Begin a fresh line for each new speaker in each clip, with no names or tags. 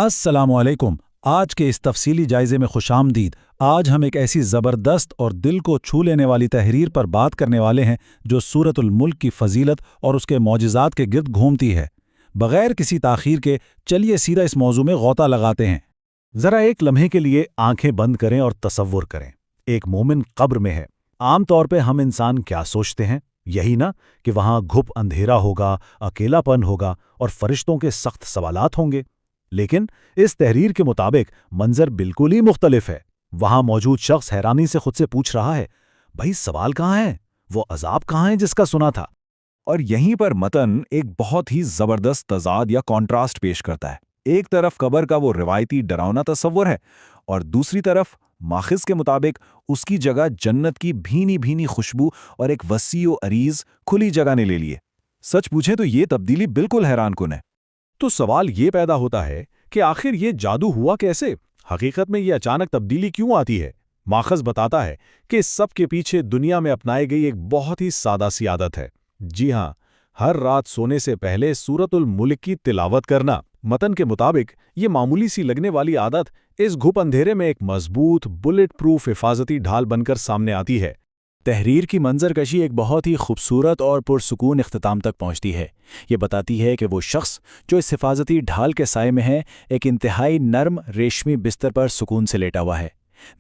अस्सलाम वालेकुम। आज के इस तफसीली जायजे में खुशामदीद। आज हम एक ऐसी ज़बरदस्त और दिल को छू लेने वाली तहरीर पर बात करने वाले हैं जो सूरतुल मुल्क की फजीलत और उसके मौजिज़ात के गिर्द घूमती है। बग़ैर किसी ताख़ीर के चलिए सीधा इस मौजू में गौता लगाते हैं। ज़रा एक लम्हे के लिए आंखें बंद करें और तसव्वुर करें, एक मोमिन कब्र में है। आम तौर पे हम इंसान क्या सोचते हैं, यही ना कि वहाँ घुप अंधेरा होगा, अकेलापन होगा और फरिश्तों के सख्त सवालात होंगे। लेकिन इस तहरीर के मुताबिक मंजर बिल्कुल ही मुख्तलिफ है। वहां मौजूद शख्स हैरानी से खुद से पूछ रहा है, भाई सवाल कहाँ है, वो अजाब कहाँ है जिसका सुना था।
और यहीं पर मतन एक बहुत ही जबरदस्त तजाद या कॉन्ट्रास्ट पेश करता है। एक तरफ कब्र का वो रिवायती डरावना तस्वुर है और दूसरी तरफ माखिज के मुताबिक उसकी जगह जन्नत की भीनी भीनी खुशबू और एक वसी व अरीज खुली जगह ने ले लिए। सच पूछें तो ये तब्दीली बिल्कुल हैरानकुन है।
तो सवाल ये पैदा होता है कि आखिर ये जादू हुआ कैसे? हकीकत में ये अचानक तब्दीली क्यों आती है? माखज़ बताता है कि इस सब के पीछे दुनिया में अपनाई गई एक बहुत ही सादा सी आदत है। जी हाँ, हर रात सोने से पहले सूरतुल मुल्क की तिलावत करना। मतन के मुताबिक ये मामूली सी लगने वाली आदत इस घुप अंधेरे में एक मजबूत बुलेट प्रूफ हिफाजती ढाल बनकर सामने आती है।
तहरीर की मंजरकशी एक बहुत ही खूबसूरत और पुरसुकून इख्तिताम तक पहुंचती है। ये बताती है कि वो शख्स जो इस हिफाजती ढाल के साए में है, एक इंतहाई नर्म रेशमी बिस्तर पर सुकून से लेटा हुआ है।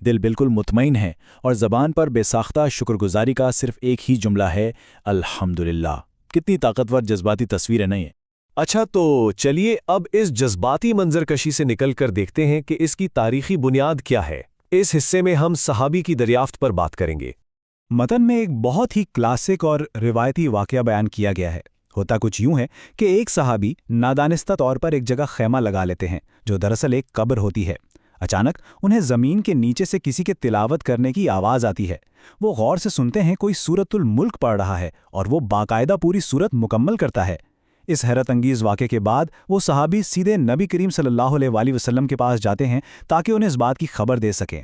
दिल बिल्कुल मुतमईन है और ज़बान पर बेसाख्ता शुक्रगुजारी का सिर्फ एक ही जुमला है, अल्हम्दुलिल्लाह। कितनी ताकतवर जज्बाती तस्वीर है नहीं है?
अच्छा, तो चलिए अब इस जज्बाती मंजरकशी से निकल कर देखते हैं कि इसकी तारीखी बुनियाद क्या है। इस हिस्से में हम सहाबी की दरियाफ्त पर बात करेंगे।
मतन में एक बहुत ही क्लासिक और रिवायती वाक़या बयान किया गया है। होता कुछ यूं है कि एक सहाबी नादानिस्ता तौर पर एक जगह खैमा लगा लेते हैं जो दरअसल एक कब्र होती है। अचानक उन्हें ज़मीन के नीचे से किसी के तिलावत करने की आवाज़ आती है। वो गौर से सुनते हैं कोई सूरतुल मुल्क पढ़ रहा है और वो बाकायदा पूरी सूरत मुकम्मल करता है। इस हैरत अंगीज़ वाक़े के बाद वो सहाबी सीधे नबी करीम सल्लल्लाहु अलैहि वसल्लम के पास जाते हैं ताकि उन्हें इस बात की खबर दे सकें।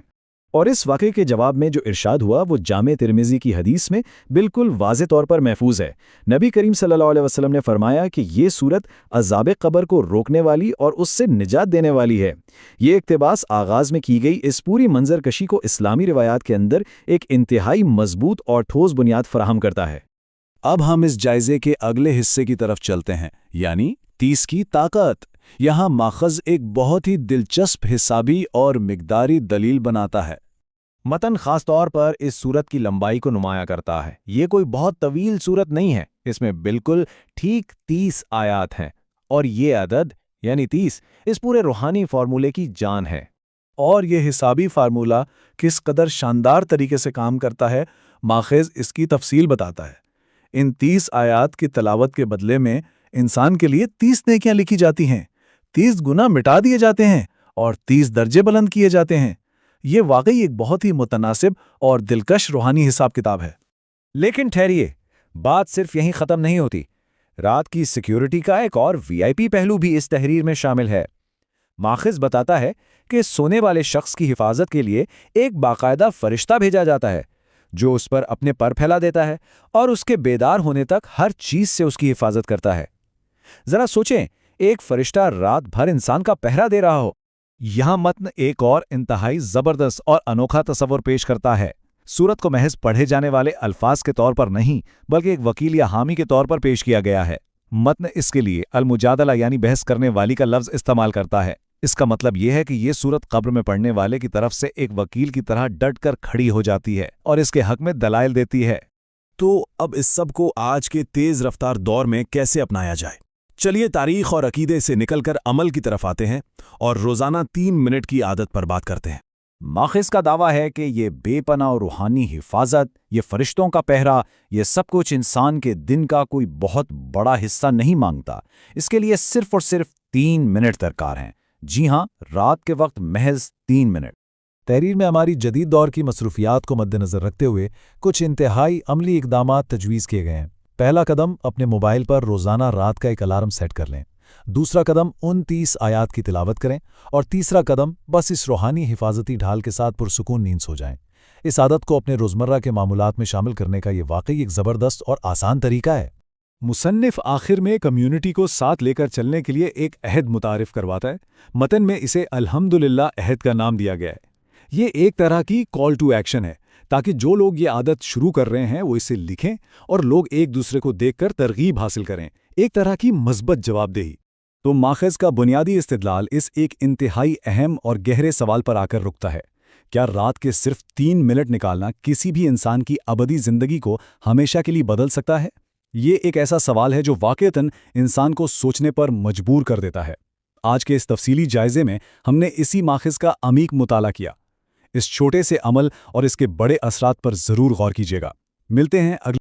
और इस वाक़े के जवाब में जो इरशाद हुआ वो जामे तिरमिज़ी की हदीस में बिल्कुल वाज़े तौर पर महफूज है। नबी करीम सल्लल्लाहु अलैहि वसल्लम ने फरमाया कि ये सूरत अज़ाब क़ब्र को रोकने वाली और उससे निजात देने वाली है। ये इक़्तिबास आगाज़ में की गई इस पूरी मंजरकशी को इस्लामी रिवायात के अंदर एक इंतहाई मजबूत और ठोस बुनियाद फराहम करता है।
अब हम इस जायजे के अगले हिस्से की तरफ चलते हैं, यानी 30 की ताकत। यहाँ माखज़ एक बहुत ही दिलचस्प हिसाबी और मिक़दारी दलील बनाता है।
मतन ख़ास तौर पर इस सूरत की लंबाई को नुमाया करता है। ये कोई बहुत तवील सूरत नहीं है, इसमें बिल्कुल ठीक 30 आयात हैं और ये अदद यानी 30 इस पूरे रूहानी फार्मूले की जान है।
और ये हिसाबी फार्मूला किस कदर शानदार तरीके से काम करता है, माखज़ इसकी तफसील बताता है। इन 30 आयात की तलावत के बदले में इंसान के लिए 30 नेकियां लिखी जाती हैं, 30 गुनाह मिटा दिए जाते हैं और 30 दर्जे बुलंद किए जाते हैं। ये वाकई एक बहुत ही मुतनासिब और दिलकश रूहानी हिसाब किताब है।
लेकिन ठहरिए, बात सिर्फ यहीं ख़त्म नहीं होती। रात की सिक्योरिटी का एक और वीआईपी पहलू भी इस तहरीर में शामिल है। माखिज़ बताता है कि सोने वाले शख्स की हिफाजत के लिए एक बाकायदा फरिश्ता भेजा जाता है जो उस पर अपने पर फैला देता है और उसके बेदार होने तक हर चीज़ से उसकी हिफाजत करता है। ज़रा सोचें, एक फरिश्ता रात भर इंसान का पहरा दे रहा हो।
यहाँ मतन एक और इंतहाई ज़बरदस्त और अनोखा तस्वर पेश करता है। सूरत को महज पढ़े जाने वाले अल्फाज के तौर पर नहीं, बल्कि एक वकील या हामी के तौर पर पेश किया गया है। मतन इसके लिए अल-मुजादला यानी बहस करने वाली का लफ्ज़ इस्तेमाल करता है। इसका मतलब यह है कि ये सूरत कब्र में पढ़ने वाले की तरफ से एक वकील की तरह डट कर खड़ी हो जाती है और इसके हक में दलाइल देती है।
तो अब इस सब को आज के तेज़ रफ्तार दौर में कैसे अपनाया जाए? चलिए तारीख और अकीदे से निकलकर अमल की तरफ आते हैं और रोज़ाना 3 मिनट की आदत पर बात करते हैं।
माखिज़ का दावा है कि ये बेपनाह और रूहानी हिफाजत, ये फरिश्तों का पहरा, ये सब कुछ इंसान के दिन का कोई बहुत बड़ा हिस्सा नहीं मांगता। इसके लिए सिर्फ और सिर्फ 3 मिनट दरकार हैं। जी हाँ, रात के वक्त महज 3 मिनट।
तहरीर में हमारी जदीद दौर की मसरूफियात को मद्देनज़र रखते हुए कुछ इंतहाई अमली इक़दामात तजवीज़ किए गए हैं। पहला कदम, अपने मोबाइल पर रोज़ाना रात का एक अलार्म सेट कर लें। दूसरा कदम, उन 30 आयात की तिलावत करें। और तीसरा कदम, बस इस रूहानी हिफाजती ढाल के साथ पुरसुकून नींद सो जाएं। इस आदत को अपने रोज़मर्रा के मामूलात में शामिल करने का ये वाकई एक ज़बरदस्त और आसान तरीका है।
مصنف آخر میں کمیونٹی کو ساتھ لے کر چلنے کے لیے ایک عہد متعارف کرواتا ہے۔ متن میں اسے الحمدللہ عہد کا نام دیا گیا ہے۔ یہ ایک طرح کی کال ٹو ایکشن ہے تاکہ جو لوگ یہ عادت شروع کر رہے ہیں وہ اسے لکھیں اور لوگ ایک دوسرے کو دیکھ کر ترغیب حاصل کریں، ایک طرح کی مثبت جواب دہی۔
تو ماخذ کا بنیادی استدلال اس ایک انتہائی اہم اور گہرے سوال پر آ کر رکتا ہے: کیا رات کے صرف 3 منٹ نکالنا کسی بھی انسان کی ابدی زندگی کو ہمیشہ کے لیے بدل سکتا ہے؟ یہ ایک ایسا سوال ہے جو واقعتاً انسان کو سوچنے پر مجبور کر دیتا ہے۔ آج کے اس تفصیلی جائزے میں ہم نے اسی ماخذ کا عمیق مطالعہ کیا۔ اس چھوٹے سے عمل اور اس کے بڑے اثرات پر ضرور غور کیجیے گا۔ ملتے ہیں اگلے